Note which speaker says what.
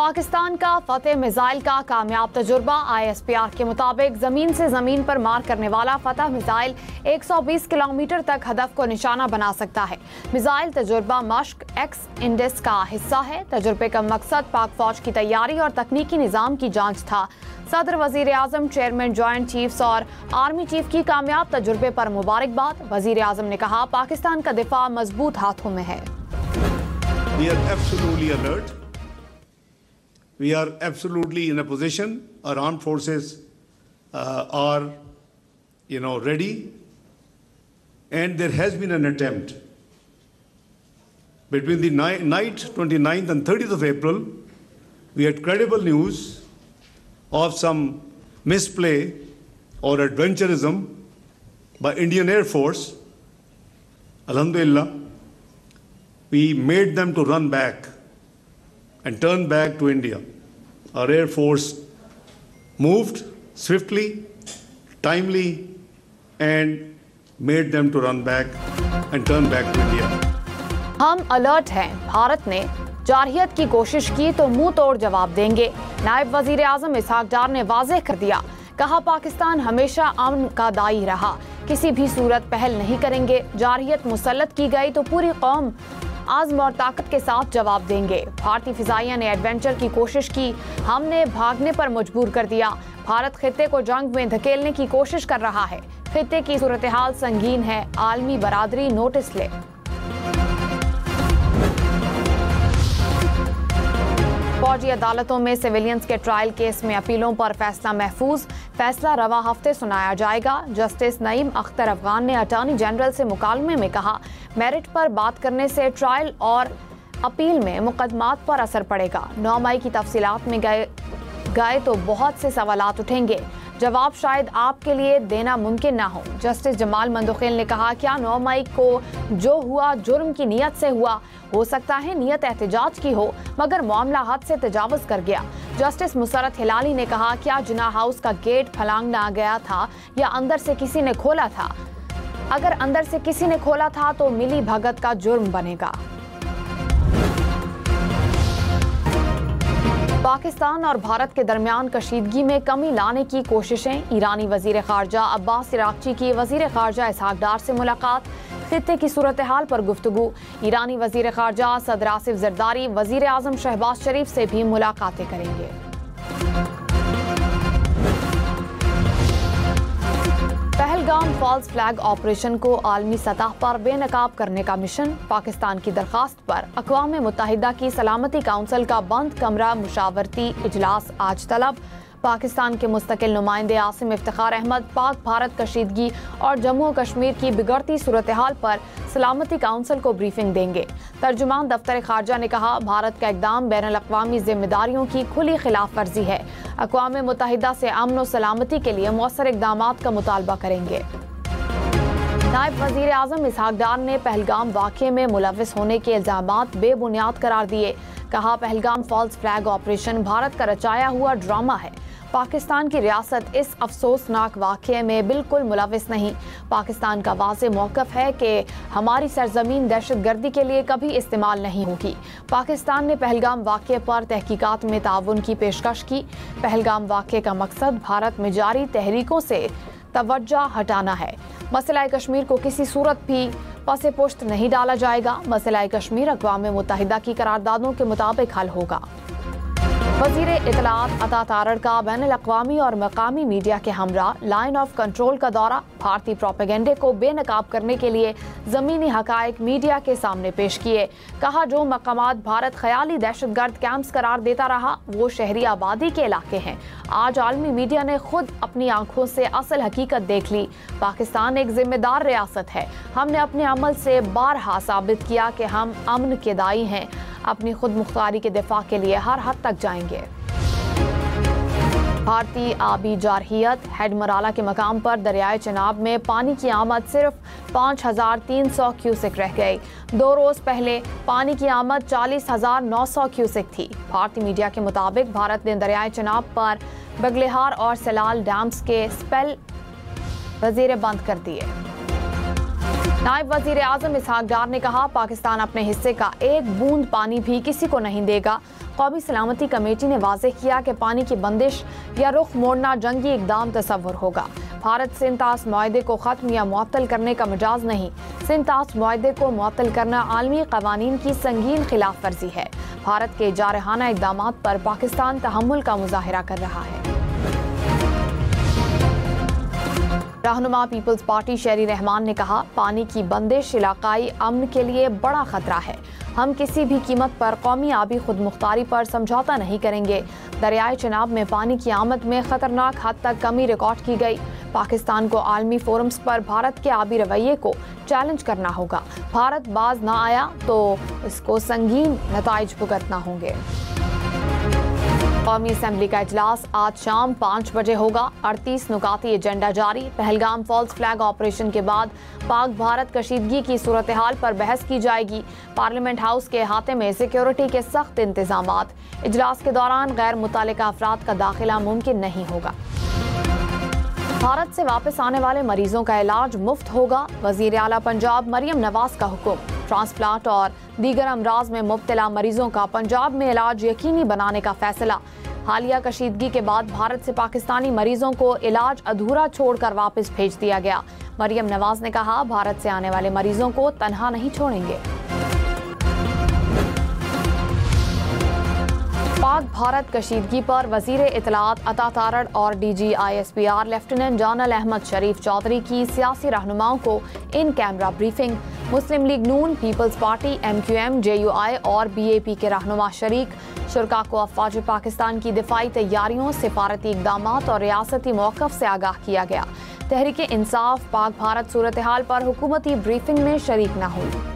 Speaker 1: पाकिस्तान का फतेह मिसाइल का कामयाब तजुर्बा। ISPR के मुताबिक जमीन से जमीन पर मार करने वाला फतेह मिसाइल 120 किलोमीटर तक हदफ को निशाना बना सकता है। मिसाइल तजुर्बा मश्क एक्स इंडिस का हिस्सा है। तजुर्बे का मकसद पाक फौज की तैयारी और तकनीकी निज़ाम की जांच था। सदर, वजीर आजम, चेयरमैन, जॉइंट चीफ्स और आर्मी चीफ की कामयाब तजुर्बे पर मुबारकबाद। वजीर आजम ने कहा, पाकिस्तान का दिफा मजबूत हाथों में है।
Speaker 2: We are absolutely alert. We are absolutely in a position. Our armed forces are, ready. And there has been an attempt between the night 29th and 30th of April. We had credible news of some misplay or adventurism by Indian Air Force. Alhamdulillah, we made them to run back and turn back to India. Our Air Force moved swiftly, timely, and made them to run back and turn back to India.
Speaker 1: हम alert हैं। भारत ने जारहियत की कोशिश की तो मुंह तोड़ जवाब देंगे। नायब वजीर आजम इसहाक डार ने वाज़ेह कर दिया। कहा, पाकिस्तान हमेशा अमन का दाई रहा, किसी भी सूरत पहल नहीं करेंगे। जारहियत मुसल्लत की गई तो पूरी कौम आज़म और ताकत के साथ जवाब देंगे। भारतीय फिजाइया ने एडवेंचर की कोशिश की, हमने भागने पर मजबूर कर दिया। भारत खित्ते को जंग में धकेलने की कोशिश कर रहा है। खित्ते की सूरत हाल संगीन है, आलमी बरादरी नोटिस ले। फौजी अदालतों में सिविलियंस के ट्रायल केस में अपीलों पर फैसला महफूज। फैसला रवा हफ्ते सुनाया जाएगा। जस्टिस नईम अख्तर अफगान ने अटॉर्नी जनरल से मुकालमे में कहा, मेरिट पर बात करने से ट्रायल और अपील में मुकदमात पर असर पड़ेगा। 9 मई की तफसीलात में गए तो बहुत से सवालात उठेंगे। जवाब शायद आपके लिए देना मुमकिन ना हो। जस्टिस जमाल मंदुखेल ने कहा, क्या 9 मई को जो हुआ जुर्म की नीयत से हुआ? हो सकता है नीयत एहतजाज की हो, मगर मामला हद से तजावुज कर गया। जस्टिस मुसरत हिलाली ने कहा, क्या जिना हाउस का गेट फलांगना गया था या अंदर से किसी ने खोला था? अगर अंदर से किसी ने खोला था तो मिली भगत का जुर्म बनेगा। पाकिस्तान और भारत के दरमियान कशीदगी में कमी लाने की कोशिशें। ईरानी वजीर खारजा अब्बास इराक्ची की वजीर खारजा इसहाक डार से मुलाकात। खित्ते की सूरत हाल पर गुफ्तगू। ईरानी वजीर खारजा सदर आसिफ जरदारी वजीर आजम शहबाज शरीफ से भी मुलाकातें करेंगे। पहलगाम फॉल्स फ्लैग ऑपरेशन को आलमी सतह पर बेनकाब करने का मिशन। पाकिस्तान की दरखास्त पर अक़वाम मुत्तहिदा की सलामती काउंसिल का बंद कमरा मुशावरती इजलास आज तलब। पाकिस्तान के मुस्तकिल नुमाइंदे आसिम इफ्तिखार अहमद पाक भारत कशीदगी और जम्मू और कश्मीर की बिगड़ती सूरत हाल पर सलामती काउंसिल को ब्रीफिंग देंगे। तर्जुमान दफ्तर खारजा ने कहा, भारत का इक़दाम बैनुल अक़वामी जिम्मेदारियों की खुली खिलाफ वर्जी है। अक़वाम मुत्तहिदा से अमन और सलामती के लिए मौसर इक़दामात का मुतालबा करेंगे। नायब वजीर आजम इसहाक डार ने पहलगाम वाक़े में मुलव्विस होने के इल्ज़ामात बेबुनियाद करार दिए। कहा, Pahalgam false flag operation Bharat का रचाया हुआ ड्रामा है। पाकिस्तान की रियासत इस अफसोसनाक वाक़े में बिल्कुल मुलव्विस नहीं। पाकिस्तान का वाज़ेह मौक़िफ़ है कि हमारी सरजमीन दहशतगर्दी के लिए कभी इस्तेमाल नहीं होगी। पाकिस्तान ने पहलगाम वाक़े पर तहकीकात में ताउन की पेशकश की। पहलगाम वाक़े का मकसद भारत में जारी तहरीकों से तवज्जो हटाना है। मसला कश्मीर को किसी सूरत भी पसे पुश्त नहीं डाला जाएगा। मसला कश्मीर अक़वाम मुत्तहिदा की करारदादों के मुताबिक हल होगा। वज़ीर इत्तलाआत अता तारड़ का बैनुल अक़वामी और मकामी मीडिया के हमरा लाइन ऑफ कंट्रोल का दौरा। भारतीय प्रोपेगेंडे को बेनकाब करने के लिए ज़मीनी हक़ाइक़ मीडिया के सामने पेश किए। कहा, जो मकामात भारत ख़याली दहशतगर्द कैंप्स करार देता रहा वो शहरी आबादी के इलाके हैं। आज आलमी मीडिया ने खुद अपनी आंखों से असल हकीकत देख ली। पाकिस्तान एक जिम्मेदार रियासत है। हमने अपने अमल से बारहा साबित किया कि हम अमन के दाई हैं। अपनी खुद मुख्तारी के दिफा के लिए हर हद तक जाएंगे। भारतीय आबी जारहियत। हेड मराला के मकाम पर दरियाए चनाब में पानी की आमद सिर्फ 5300 क्यूसेक रह गई। 2 रोज पहले पानी की आमद 40,900 क्यूसेक थी। भारतीय मीडिया के मुताबिक भारत ने दरियाए चनाब पर बगलिहार और सलाल डैम्स के स्पेल वजीरे बंद कर दिए। नायब वजीर आजम इसहाक डार ने कहा, पाकिस्तान अपने हिस्से का एक बूंद पानी भी किसी को नहीं देगा। कौमी सलामती कमेटी ने वाज़ेह किया कि पानी की बंदिश या रुख मोड़ना जंगी इक़दाम तस्वुर होगा। भारत सिंतास मुआहदे को ख़त्म या मुअत्तल करने का मजाज नहीं। सिंतास मुआहदे को मुअत्तल करना आलमी क़वानीन की संगीन खिलाफ वर्जी है। भारत के जारहाना इक़दामात पर पाकिस्तान तहम्मुल का मुजाहिरा कर रहा है। रहनुमा पीपल्स पार्टी शेरी रहमान ने कहा, पानी की बंदिश इलाकाई अमन के लिए बड़ा खतरा है। हम किसी भी कीमत पर कौमी आबी खुद मुख्तारी पर समझौता नहीं करेंगे। दरियाए चिनाब में पानी की आमद में खतरनाक हद तक कमी रिकॉर्ड की गई। पाकिस्तान को आलमी फोरम्स पर भारत के आबी रवैये को चैलेंज करना होगा। भारत बाज ना आया तो इसको संगीन नताइज भुगतना होंगे। कौमी असम्बली का इजलास आज शाम 5 बजे होगा। 38 नुकाती एजेंडा जारी। पहलगाम फॉल्स फ्लैग ऑपरेशन के बाद पाक भारत कशीदगी की सूरत हाल पर बहस की जाएगी। पार्लियामेंट हाउस के अहाते में सिक्योरिटी के सख्त इंतजामात। इजलास के दौरान गैर मुतालिका अफराद का दाखिला मुमकिन नहीं होगा। भारत से वापस आने वाले मरीजों का इलाज मुफ्त होगा। वजीर आला पंजाब मरियम नवाज का हुक्म। ट्रांसप्लांट और दीगर अमराज में मुब्तला मरीजों का पंजाब में इलाज यकीनी बनाने का फैसला। हालिया कशीदगी के बाद भारत से पाकिस्तानी मरीजों को इलाज अधूरा छोड़कर वापस भेज दिया गया। मरियम नवाज ने कहा, भारत से आने वाले मरीजों को तन्हा नहीं छोड़ेंगे। पाक भारत कशीदगी पर वजीर इतलात अता तारड़ और DG/ISPR lieutenant general Ahmed Sharif Chaudhry की सियासी रहनुमाओं को in camera briefing. Muslim League Noon, People's Party, MQM, JUI और BAP के रहनुमा शरीक। शुरा को अफवाज पाकिस्तान की दिफाई तैयारियों, सिफारती इक़दामात और रियासती मौक़िफ़ से आगाह किया गया। तहरीक इंसाफ पाक भारत सूरत हाल पर हुकूमती ब्रीफिंग में शरीक न हुई।